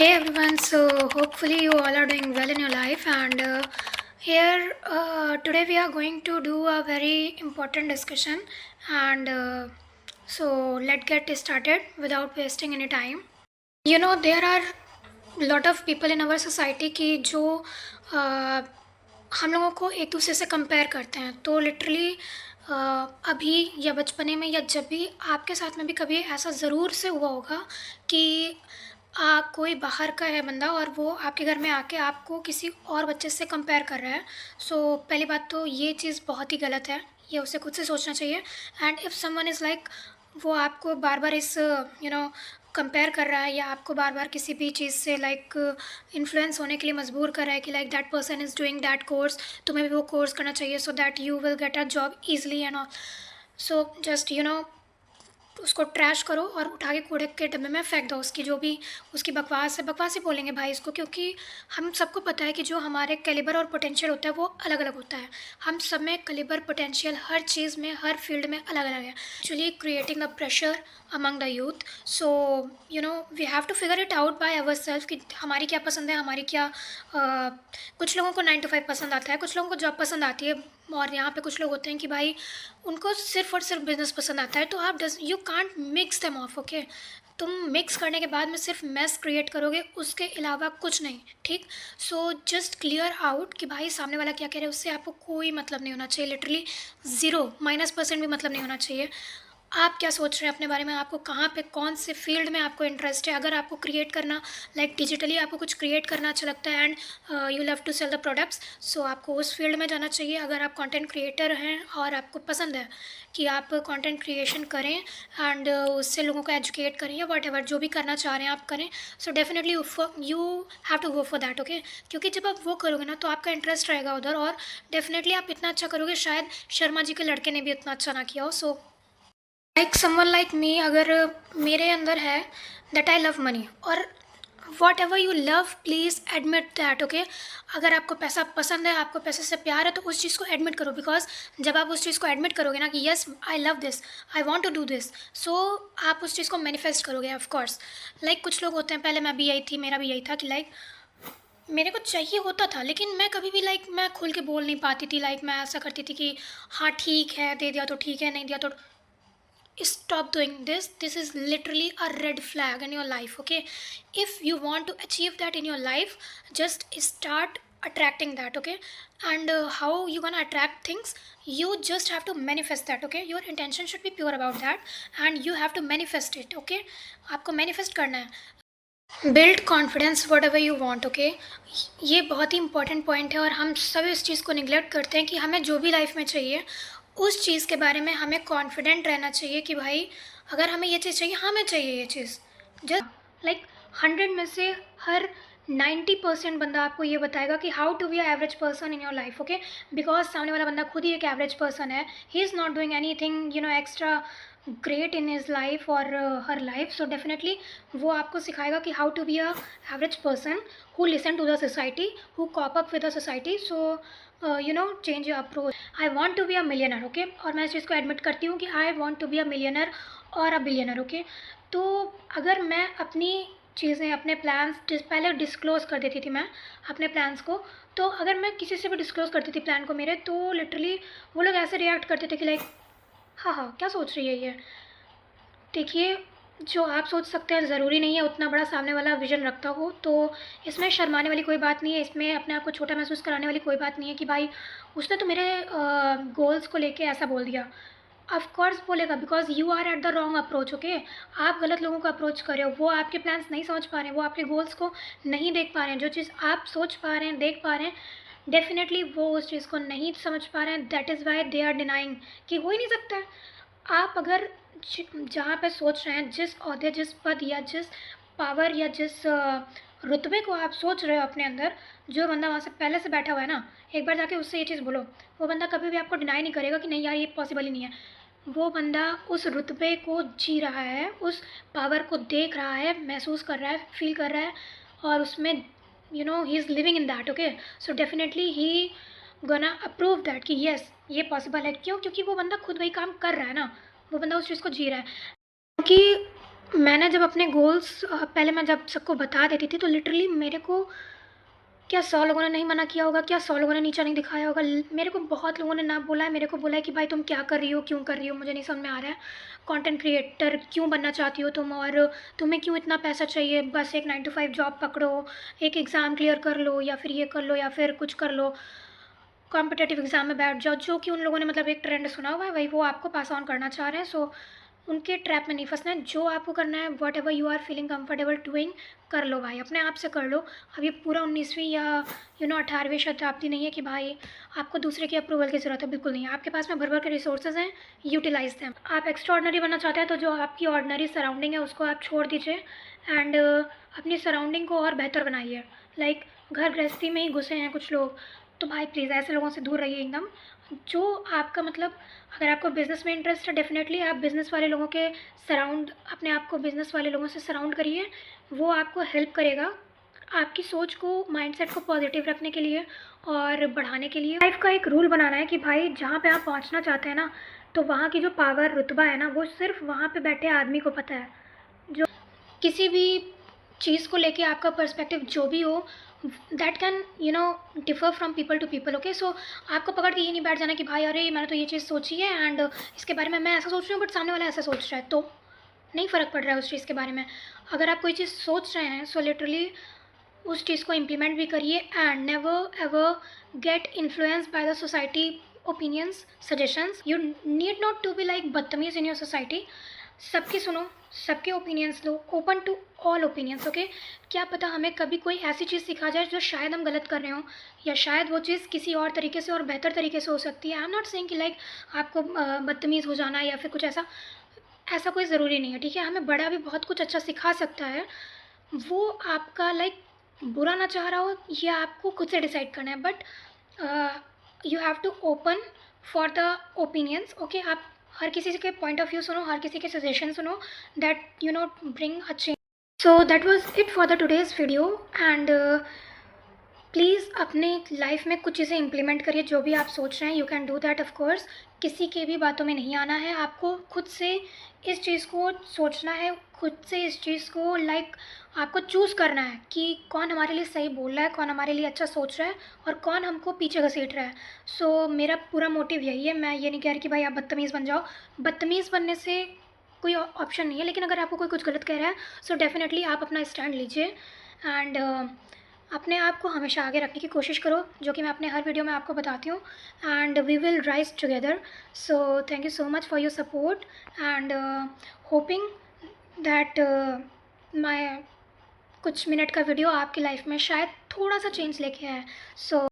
Hey everyone, so hopefully you all are doing well in your life, and here today we are going to do a very important discussion. And let's get started without wasting any time. There are lot of people in our society की जो uh, हम लोगों को एक दूसरे से compare करते हैं, तो लिटरली अभी या बचपने में या जब भी आपके साथ में भी कभी ऐसा ज़रूर से हुआ होगा कि कोई बाहर का है बंदा और वो आपके घर में आके आपको किसी और बच्चे से कंपेयर कर रहा है। सो पहली बात तो ये चीज़ बहुत ही गलत है, ये उसे खुद से सोचना चाहिए। And if someone is like वो आपको बार बार इस कंपेयर कर रहा है या आपको बार बार किसी भी चीज़ से लाइक इन्फ्लुएंस होने के लिए मजबूर कर रहा है कि like that person is doing that course, तुम्हें भी वो कोर्स करना चाहिए so that you will get a job easily and all. So just उसको ट्रैश करो और उठा के कूड़े के डब्बे में फेंक दो। उसकी जो भी उसकी बकवास है, बकवास ही बोलेंगे भाई इसको, क्योंकि हम सबको पता है कि जो हमारे कैलिबर और पोटेंशियल होता है वो अलग अलग होता है। हम सब में कैलिबर पोटेंशियल हर चीज़ में हर फील्ड में अलग अलग है। Actually creating the pressure among the youth. So we have to figure it out by our self कि हमारी क्या पसंद है, हमारी क्या कुछ लोगों को 9 to 5 पसंद आता है, कुछ लोगों को जॉब पसंद आती है, और यहाँ पे कुछ लोग होते हैं कि भाई उनको सिर्फ और सिर्फ बिजनेस पसंद आता है। तो आप you can't mix them of, okay. तुम मिक्स करने के बाद में सिर्फ मैस क्रिएट करोगे, उसके अलावा कुछ नहीं, ठीक। सो जस्ट क्लियर आउट कि भाई सामने वाला क्या कह रहा है, उससे आपको कोई मतलब नहीं होना चाहिए, लिटरली ज़ीरो -% भी मतलब नहीं होना चाहिए। आप क्या सोच रहे हैं अपने बारे में, आपको कहाँ पे कौन से फील्ड में आपको इंटरेस्ट है। अगर आपको क्रिएट करना लाइक डिजिटली आपको कुछ क्रिएट करना अच्छा लगता है and you love to sell the products, so आपको उस फील्ड में जाना चाहिए। अगर आप कंटेंट क्रिएटर हैं और आपको पसंद है कि आप कंटेंट क्रिएशन करें एंड उससे लोगों को एजुकेट करें या वट एवर जो भी करना चाह रहे हैं आप करें, so definitely you have to go for that, okay. क्योंकि जब आप वो करोगे ना तो आपका इंटरेस्ट रहेगा उधर, और डेफिनेटली आप इतना अच्छा करोगे शायद शर्मा जी के लड़के ने भी इतना अच्छा ना किया हो। So like someone like me, अगर मेरे अंदर है दैट आई लव मनी, और what ever you love please admit that, okay. अगर आपको पैसा पसंद है, आपको पैसे से प्यार है, तो उस चीज़ को एडमिट करो। बिकॉज जब आप उस चीज़ को एडमिट करोगे ना कि yes I love this, I want to do this, so आप उस चीज़ को मैनिफेस्ट करोगे ऑफकोर्स। लाइक कुछ लोग होते हैं, पहले मैं भी यही थी, मेरा भी यही था कि लाइक मेरे को चाहिए होता था, लेकिन मैं कभी भी लाइक मैं खुल के बोल नहीं पाती थी। लाइक मैं ऐसा करती थी कि हाँ ठीक है, दे दिया तो ठीक है, नहीं दिया तो stop doing this is literally a red flag in your life, okay। if you want to achieve that in your life, just start attracting that, okay। and how you gonna attract things, you just have to manifest that, okay। your intention should be pure about that and you have to manifest it, okay। आपको manifest करना है। Build confidence what ever you want, okay. ये बहुत ही important point है और हम सब इस चीज़ को निगलेक्ट करते हैं कि हमें जो भी लाइफ में चाहिए उस चीज़ के बारे में हमें कॉन्फिडेंट रहना चाहिए कि भाई अगर हमें ये चीज़ चाहिए, हमें चाहिए ये चीज़। जस्ट लाइक 100 में से हर 90% बंदा आपको ये बताएगा कि how to be a average person in your life, okay. Because सामने वाला बंदा खुद ही एक एवरेज पर्सन है, he is not doing anything extra great in his life और हर लाइफ। सो डेफिनेटली वो आपको सिखाएगा कि how to be a average person who listen to the society, who cope up with the society. So change your approach. I want to be a millionaire, okay. और मैं इस चीज़ को admit करती हूँ कि I want to be a millionaire और a billionaire, okay. तो अगर मैं अपनी चीज़ें अपने प्लान्स पहले डिस्क्लोज़ कर देती थी मैं अपने प्लान्स को, तो अगर मैं किसी से भी डिस्क्लोज़ करती थी प्लान को मेरे, तो लिटरली वो लोग ऐसे रिएक्ट करते थे कि लाइक हाँ हाँ क्या सोच रही है ये। देखिए, जो आप सोच सकते हैं ज़रूरी नहीं है उतना बड़ा सामने वाला विज़न रखता हो, तो इसमें शर्माने वाली कोई बात नहीं है, इसमें अपने आप को छोटा महसूस कराने वाली कोई बात नहीं है कि भाई उसने तो मेरे गोल्स को लेके ऐसा बोल दिया। ऑफ कोर्स बोलेगा, because you are at the wrong approach, okay. आप गलत लोगों को अप्रोच कर रहे हो, वो आपके प्लान्स नहीं समझ पा रहे हैं, वो आपके गोल्स को नहीं देख पा रहे हैं। जो चीज़ आप सोच पा रहे हैं, देख पा रहे हैं, डेफिनेटली वो उस चीज़ को नहीं समझ पा रहे हैं। That is why they are denying कि हो ही नहीं सकता है। आप अगर जहाँ पे सोच रहे हैं, जिस ओहदे, जिस पद या जिस पावर या जिस रुतबे को आप सोच रहे हो अपने अंदर, जो बंदा वहाँ से पहले से बैठा हुआ है ना, एक बार जाके उससे ये चीज़ बोलो, वो बंदा कभी भी आपको डिनाई नहीं करेगा कि नहीं यार ये पॉसिबल ही नहीं है। वो बंदा उस रुतबे को जी रहा है, उस पावर को देख रहा है, महसूस कर रहा है, फील कर रहा है, और उसमें he is living in that, okay. So definitely he gonna approve that कि येस ये पॉसिबल है। क्यों? क्योंकि वो बंदा खुद वही काम कर रहा है ना, वो बंदा उस चीज़ को जी रहा है। क्योंकि मैंने जब अपने गोल्स पहले मैं जब सबको बता देती थी तो लिटरली मेरे को क्या 100 लोगों ने नहीं मना किया होगा, क्या 100 लोगों ने नीचा नहीं दिखाया होगा। मेरे को बहुत लोगों ने ना बोला है, मेरे को बोला है कि भाई तुम क्या कर रही हो, क्यों कर रही हो, मुझे नहीं समझ में आ रहा है। कंटेंट क्रिएटर क्यों बनना चाहती हो तुम, और तुम्हें क्यों इतना पैसा चाहिए, बस एक 9 to 5 जॉब पकड़ो, एक एग्ज़ाम क्लियर कर लो, या फिर ये कर लो, या फिर कुछ कर लो, कॉम्पिटेटिव एग्ज़ाम में बैठ जाओ। जो कि उन लोगों ने मतलब एक ट्रेंड सुना हुआ है, वही वो आपको पास ऑन करना चाह रहे हैं। सो उनके ट्रैप में नहीं फंसना है। जो आपको करना है, whatever you are feeling comfortable doing, कर लो भाई, अपने आप से कर लो। अब ये पूरा 19वीं या 18वीं शताब्दी नहीं है कि भाई आपको दूसरे की अप्रूवल की ज़रूरत है, बिल्कुल नहीं है। आपके पास में भर भर के रिसोर्सेज हैं, यूटिलाइज देम। आप एक्स्ट्रा ऑर्डनरी बनना चाहते हैं तो जो आपकी ऑर्डनरी सराउंडिंग है उसको आप छोड़ दीजिए, एंड अपनी सराउंडिंग को और बेहतर बनाइए। लाइक घर गृहस्थी में ही घुसे हैं कुछ लोग, तो भाई प्लीज़ ऐसे लोगों से दूर रहिए एकदम। जो आपका मतलब, अगर आपको बिज़नेस में इंटरेस्ट है, डेफिनेटली आप बिज़नेस वाले लोगों के सराउंड अपने आप को बिज़नेस वाले लोगों से सराउंड करिए। वो आपको हेल्प करेगा आपकी सोच को, माइंडसेट को पॉजिटिव रखने के लिए और बढ़ाने के लिए। लाइफ का एक रूल बनाना है कि भाई जहाँ पे आप पहुँचना चाहते हैं ना, तो वहाँ की जो पावर रुतबा है ना, वो सिर्फ वहाँ पे बैठे आदमी को पता है। जो किसी भी चीज़ को लेके आपका पर्सपेक्टिव जो भी हो, that can differ from people to people. Okay, so आपको पकड़ के ये नहीं बैठ जाना कि भाई अरे मैंने तो ये चीज़ सोची है एंड इसके बारे में मैं ऐसा सोच रही हूँ बट सामने वाला ऐसा सोच रहा है, तो नहीं फ़र्क पड़ रहा है उस चीज़ के बारे में। अगर आप कोई चीज़ सोच रहे हैं, सो लिटरली उस चीज़ को इम्प्लीमेंट भी करिए, and never ever get influence by the society opinions, suggestions. You need not to be like बदतमीज़ इन योर सोसाइटी। सबकी सुनो, सबके ओपिनियंस लो, open to all opinions. Okay, क्या पता हमें कभी कोई ऐसी चीज़ सिखा जाए जो शायद हम गलत कर रहे हों, या शायद वो चीज़ किसी और तरीके से और बेहतर तरीके से हो सकती है। आई एम नॉट सेइंग कि लाइक आपको बदतमीज़ हो जाना या फिर कुछ ऐसा, ऐसा कोई ज़रूरी नहीं है, ठीक है। हमें बड़ा भी बहुत कुछ अच्छा सिखा सकता है, वो आपका लाइक बुरा ना चाह रहा हो, ये आपको खुद से डिसाइड करना है। But you have to open for the opinions. Okay, आप हर किसी के पॉइंट ऑफ व्यू सुनो, हर किसी के सजेशन सुनो, that bring a change. So that was it for the today's video, and please अपने लाइफ में कुछ चीज़ें इंप्लीमेंट करिए। जो भी आप सोच रहे हैं, you can do that of course. किसी के भी बातों में नहीं आना है, आपको खुद से इस चीज़ को सोचना है, खुद से इस चीज़ को लाइक आपको चूज़ करना है कि कौन हमारे लिए सही बोल रहा है, कौन हमारे लिए अच्छा सोच रहा है, और कौन हमको पीछे घसीट रहा है। सो मेरा पूरा मोटिव यही है। मैं ये नहीं कह रही कि भाई आप बदतमीज़ बन जाओ, बदतमीज़ बनने से कोई ऑप्शन नहीं है। लेकिन अगर आपको कोई कुछ गलत कह रहा है, सो डेफिनेटली आप अपना स्टैंड लीजिए, एंड अपने आप को हमेशा आगे रखने की कोशिश करो, जो कि मैं अपने हर वीडियो में आपको बताती हूँ। And we will rise together. So thank you so much for your support, and hoping that my कुछ मिनट का वीडियो आपकी लाइफ में शायद थोड़ा सा चेंज लेके आए। सो